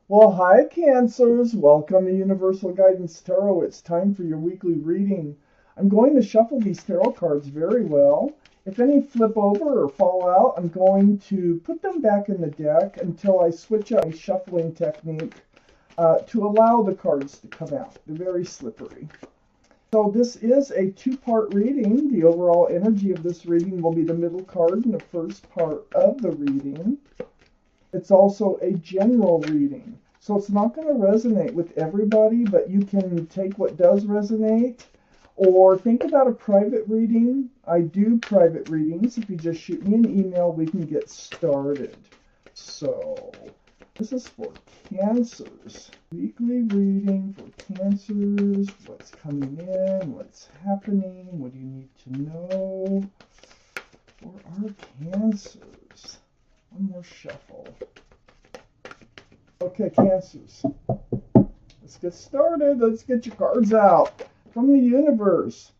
Well, hi, Cancers. Welcome to Universal Guidance Tarot. It's time for your weekly reading. I'm going to shuffle these tarot cards very well. If any flip over or fall out, I'm going to put them back in the deck until I switch up my shuffling technique to allow the cards to come out. They're very slippery. So this is a two-part reading. The overall energy of this reading will be the middle card in the first part of the reading. It's also a general reading. So it's not going to resonate with everybody, but you can take what does resonate or think about a private reading. I do private readings. If you just shoot me an email, we can get started. So this is for Cancers. Weekly reading for Cancers. What's coming in? What's happening? What do you need to know for our Cancers? One more shuffle. Okay, Cancers. Let's get started. Let's get your cards out. From the universe.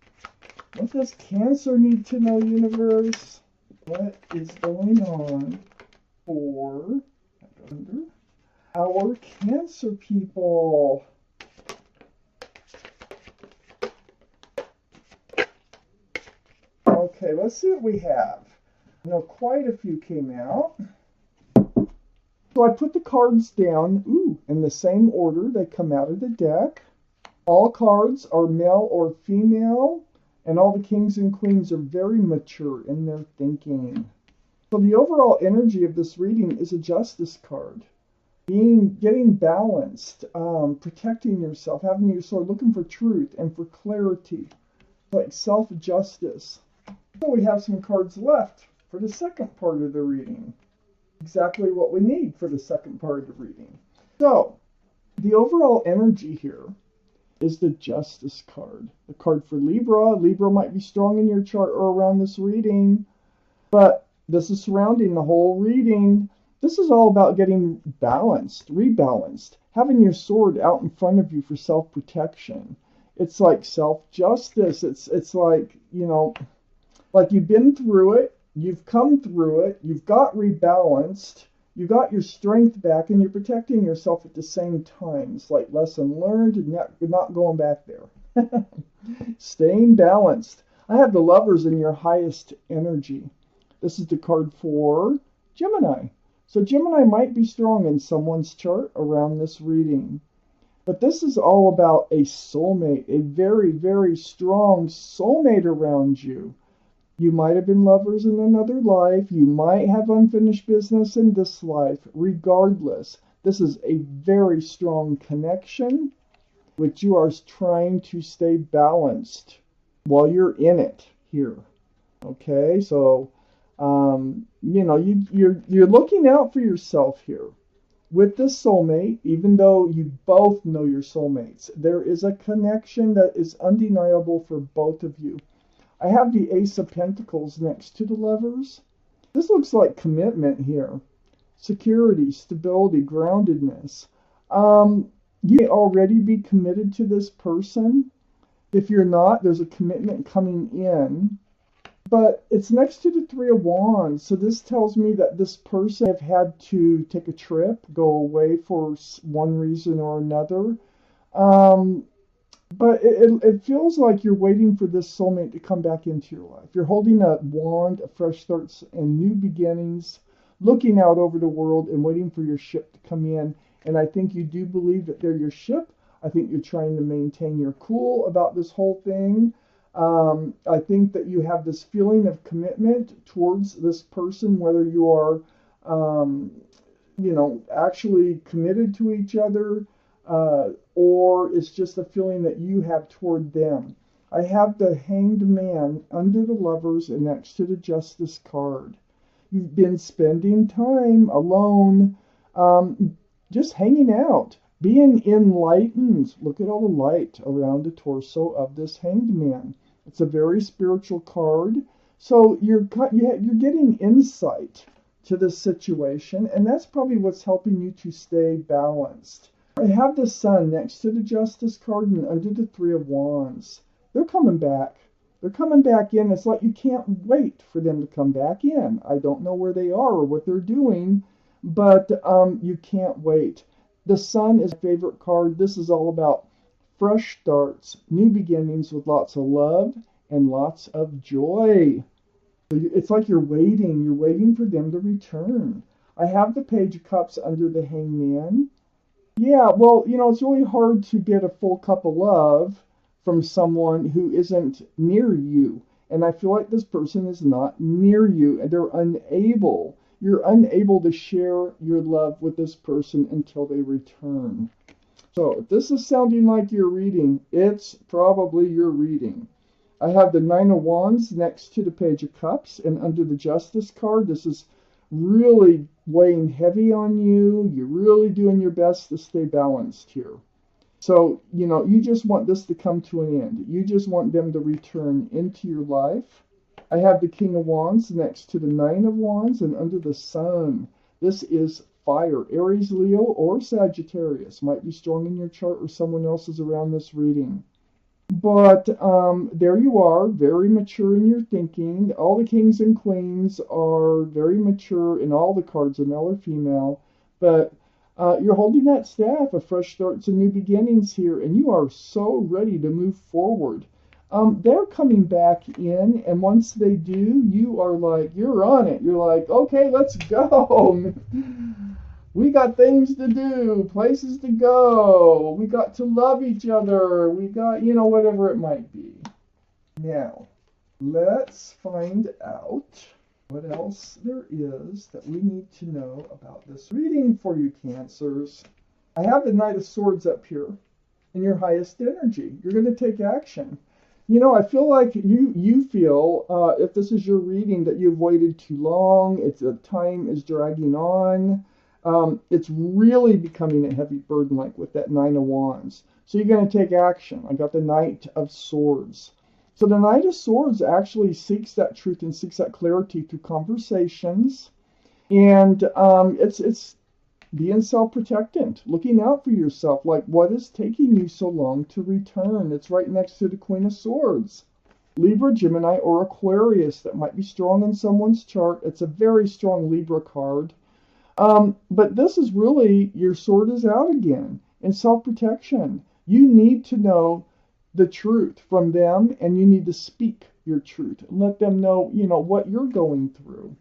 What does Cancer need to know, universe? What is going on for our Cancer people? Okay, let's see what we have. I know quite a few came out. So I put the cards down, in the same order they come out of the deck. All cards are male or female, and all the kings and queens are very mature in their thinking. So the overall energy of this reading is a justice card. Getting balanced, protecting yourself, having your sword, looking for truth and for clarity, like self-justice. So we have some cards left for the second part of the reading. Exactly what we need for the second part of the reading. So, the overall energy here is the Justice card. The card for Libra. Libra might be strong in your chart or around this reading, but this is surrounding the whole reading. This is all about getting balanced, rebalanced, having your sword out in front of you for self-protection. It's like self-justice. It's like, like you've been through it. You've come through it, you've got rebalanced, you got your strength back, and you're protecting yourself at the same time. It's like lesson learned, and you're not going back there. Staying balanced. I have the Lovers in your highest energy. This is the card for Gemini. So Gemini might be strong in someone's chart around this reading. But this is all about a soulmate, a very, very strong soulmate around you. You might have been lovers in another life. You might have unfinished business in this life. Regardless, this is a very strong connection, which you are trying to stay balanced while you're in it here. Okay, so you're looking out for yourself here with this soulmate. Even though you both know your soulmates, there is a connection that is undeniable for both of you. I have the Ace of Pentacles next to the Lovers. This looks like commitment here. Security, stability, groundedness. You may already be committed to this person. If you're not, there's a commitment coming in. But it's next to the Three of Wands. So this tells me that this person have had to take a trip, go away for one reason or another. But it feels like you're waiting for this soulmate to come back into your life. You're holding a wand of fresh starts and new beginnings, looking out over the world and waiting for your ship to come in. And I think you do believe that they're your ship. I think you're trying to maintain your cool about this whole thing. I think that you have this feeling of commitment towards this person, whether you are, actually committed to each other, or it's just a feeling that you have toward them. I have the Hanged Man under the Lovers and next to the Justice card. You've been spending time alone, just hanging out, being enlightened. Look at all the light around the torso of this Hanged Man. It's a very spiritual card. So you're getting insight to this situation, and that's probably what's helping you to stay balanced. I have the Sun next to the Justice card and under the Three of Wands. They're coming back. They're coming back in. It's like you can't wait for them to come back in. I don't know where they are or what they're doing, but you can't wait. The Sun is my favorite card. This is all about fresh starts, new beginnings with lots of love and lots of joy. It's like you're waiting for them to return. I have the Page of Cups under the Hangman. Yeah, well, it's really hard to get a full cup of love from someone who isn't near you. And I feel like this person is not near you, and they're unable. You're unable to share your love with this person until they return. So if this is sounding like your reading, it's probably your reading. I have the Nine of Wands next to the Page of Cups, and under the Justice card, this is really weighing heavy on you. You're really doing your best to stay balanced here. So, you just want this to come to an end. You just want them to return into your life. I have the King of Wands next to the Nine of Wands, and under the Sun, this is fire. Aries, Leo, or Sagittarius might be strong in your chart, or someone else is around this reading. But there you are, very mature in your thinking. All the kings and queens are very mature, and all the cards are male or female. But you're holding that staff of fresh starts and new beginnings here, and you are so ready to move forward. They're coming back in, and once they do, you are like, you're on it. You're like, okay, let's go. We got things to do, places to go. We got to love each other. We got, whatever it might be. Now, let's find out what else there is that we need to know about this reading for you, Cancers. I have the Knight of Swords up here in your highest energy. You're going to take action. I feel like you feel, if this is your reading, that you've waited too long. The time is dragging on. It's really becoming a heavy burden, like with that Nine of Wands. So you're going to take action. I got the Knight of Swords. So the Knight of Swords actually seeks that truth and seeks that clarity through conversations. And it's being self-protectant, looking out for yourself. Like, what is taking you so long to return? It's right next to the Queen of Swords. Libra, Gemini, or Aquarius. That might be strong in someone's chart. It's a very strong Libra card. But this is really, your sword is out again in self-protection. You need to know the truth from them, and you need to speak your truth and let them know, what you're going through.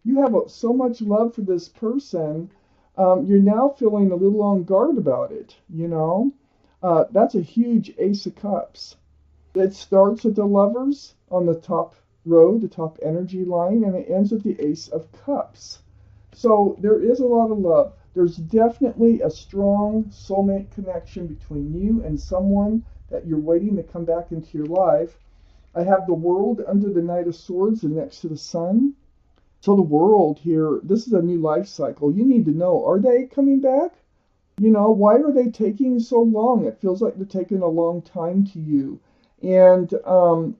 You have so much love for this person. You're now feeling a little on guard about it, That's a huge Ace of Cups. It starts with the Lovers on the top row, the top energy line, and it ends with the Ace of Cups. So there is a lot of love. There's definitely a strong soulmate connection between you and someone that you're waiting to come back into your life. I have the World under the Knight of Swords and next to the Sun. So the World here, this is a new life cycle. You need to know, are they coming back? Why are they taking so long? It feels like they're taking a long time to you. And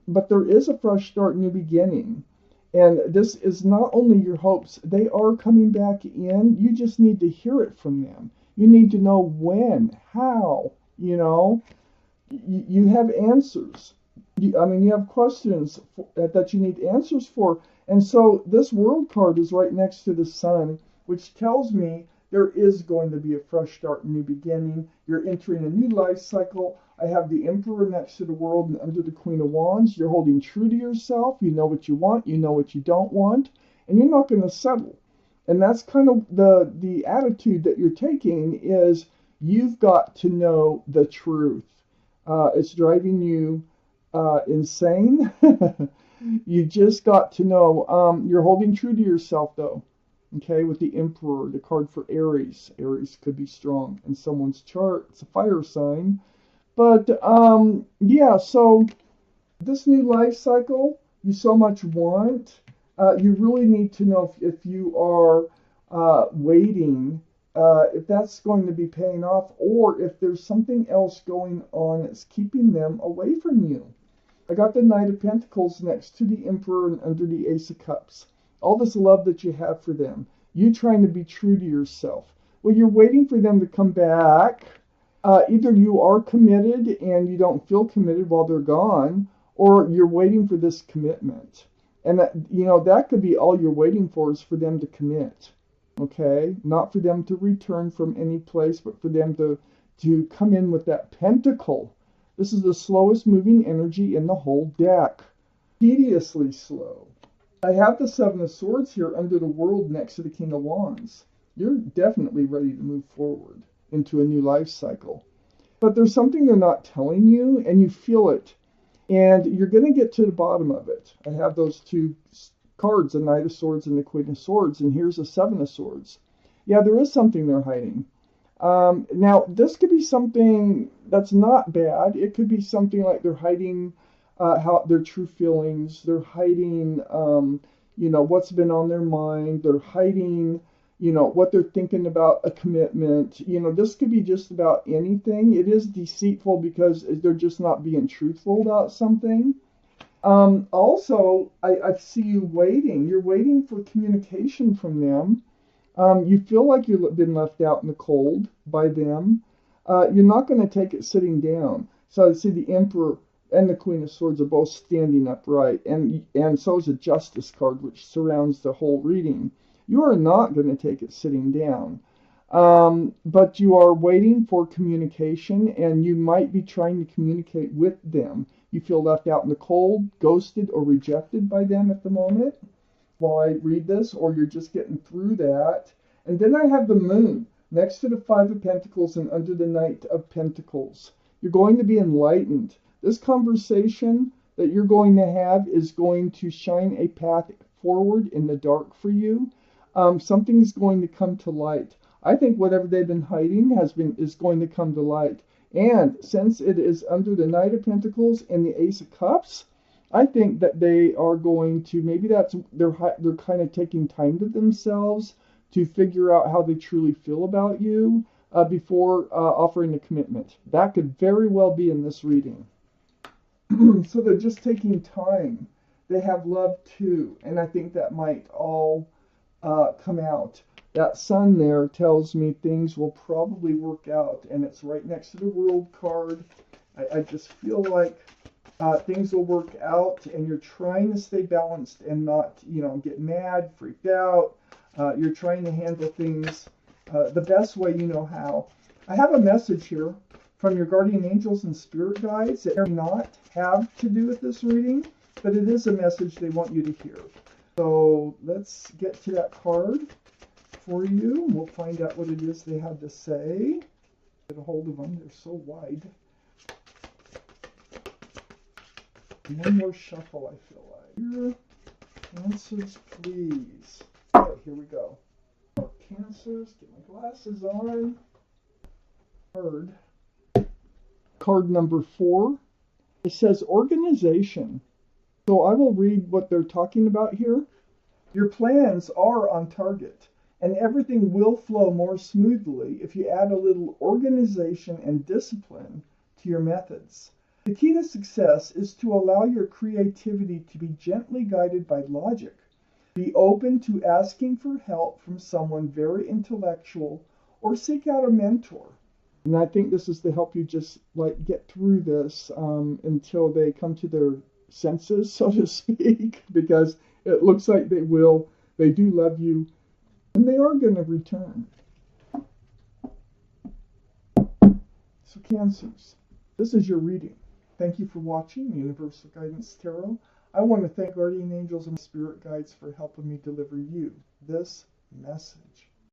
but there is a fresh start, new beginning. And this is not only your hopes, they are coming back in. You just need to hear it from them. You need to know when, how, You have answers. You have questions that you need answers for. And so this World card is right next to the Sun, which tells me there is going to be a fresh start, new beginning. You're entering a new life cycle. I have the Emperor next to the World and under the Queen of Wands. You're holding true to yourself. You know what you want. You know what you don't want. And you're not going to settle. And that's kind of the attitude that you're taking, is you've got to know the truth. It's driving you insane. You just got to know. You're holding true to yourself, though. Okay, with the Emperor, the card for Aries. Aries could be strong in someone's chart. It's a fire sign. But, yeah, so this new life cycle you so much want, you really need to know if you are waiting, if that's going to be paying off, or if there's something else going on that's keeping them away from you. I got the Knight of Pentacles next to the Emperor and under the Ace of Cups. All this love that you have for them. You trying to be true to yourself. Well, you're waiting for them to come back. Either you are committed and you don't feel committed while they're gone, or you're waiting for this commitment. And that, that could be all you're waiting for, is for them to commit. Okay? Not for them to return from any place, but for them to come in with that pentacle. This is the slowest moving energy in the whole deck. Tediously slow. I have the Seven of Swords here under the World next to the King of Wands. You're definitely ready to move forward into a new life cycle. But there's something they're not telling you, and you feel it. And you're going to get to the bottom of it. I have those two cards, the Knight of Swords and the Queen of Swords, and here's the Seven of Swords. Yeah, there is something they're hiding. Now, this could be something that's not bad. It could be something like they're hiding how their true feelings. They're hiding, what's been on their mind. They're hiding, what they're thinking about a commitment. This could be just about anything. It is deceitful because they're just not being truthful about something. Also, I see you waiting. You're waiting for communication from them. You feel like you've been left out in the cold by them. You're not going to take it sitting down. So I see the Emperor and the Queen of Swords are both standing upright, and so is a Justice card, which surrounds the whole reading. You are not going to take it sitting down. But you are waiting for communication, and you might be trying to communicate with them. You feel left out in the cold, ghosted, or rejected by them at the moment while I read this, or you're just getting through that. And then I have the Moon next to the Five of Pentacles and under the Knight of Pentacles. You're going to be enlightened. This conversation that you're going to have is going to shine a path forward in the dark for you. Something's going to come to light. I think whatever they've been hiding is going to come to light. And since it is under the Knight of Pentacles and the Ace of Cups, I think that they are going to, maybe they're kind of taking time to themselves to figure out how they truly feel about you before offering a commitment. That could very well be in this reading. So they're just taking time. They have love too, and I think that might all come out. That sun there tells me things will probably work out, and it's right next to the World card. I just feel like things will work out, and you're trying to stay balanced and not, get mad, freaked out. You're trying to handle things the best way you know how. I have a message here from your guardian angels and spirit guides that may not have to do with this reading, but it is a message they want you to hear. So let's get to that card for you. We'll find out what it is they have to say. Get a hold of them. They're so wide. One more shuffle, I feel like. Here, Cancers, please. Okay, here we go. Cancers, get my glasses on. Card number 4. It says organization. So I will read what they're talking about here. Your plans are on target, and everything will flow more smoothly if you add a little organization and discipline to your methods. The key to success is to allow your creativity to be gently guided by logic. Be open to asking for help from someone very intellectual or seek out a mentor. And I think this is to help you just get through this until they come to their senses, so to speak, because it looks like they will. They do love you, and they are going to return. So Cancers, this is your reading. Thank you for watching Universal Guidance Tarot. I want to thank Guardian Angels and Spirit Guides for helping me deliver you this message.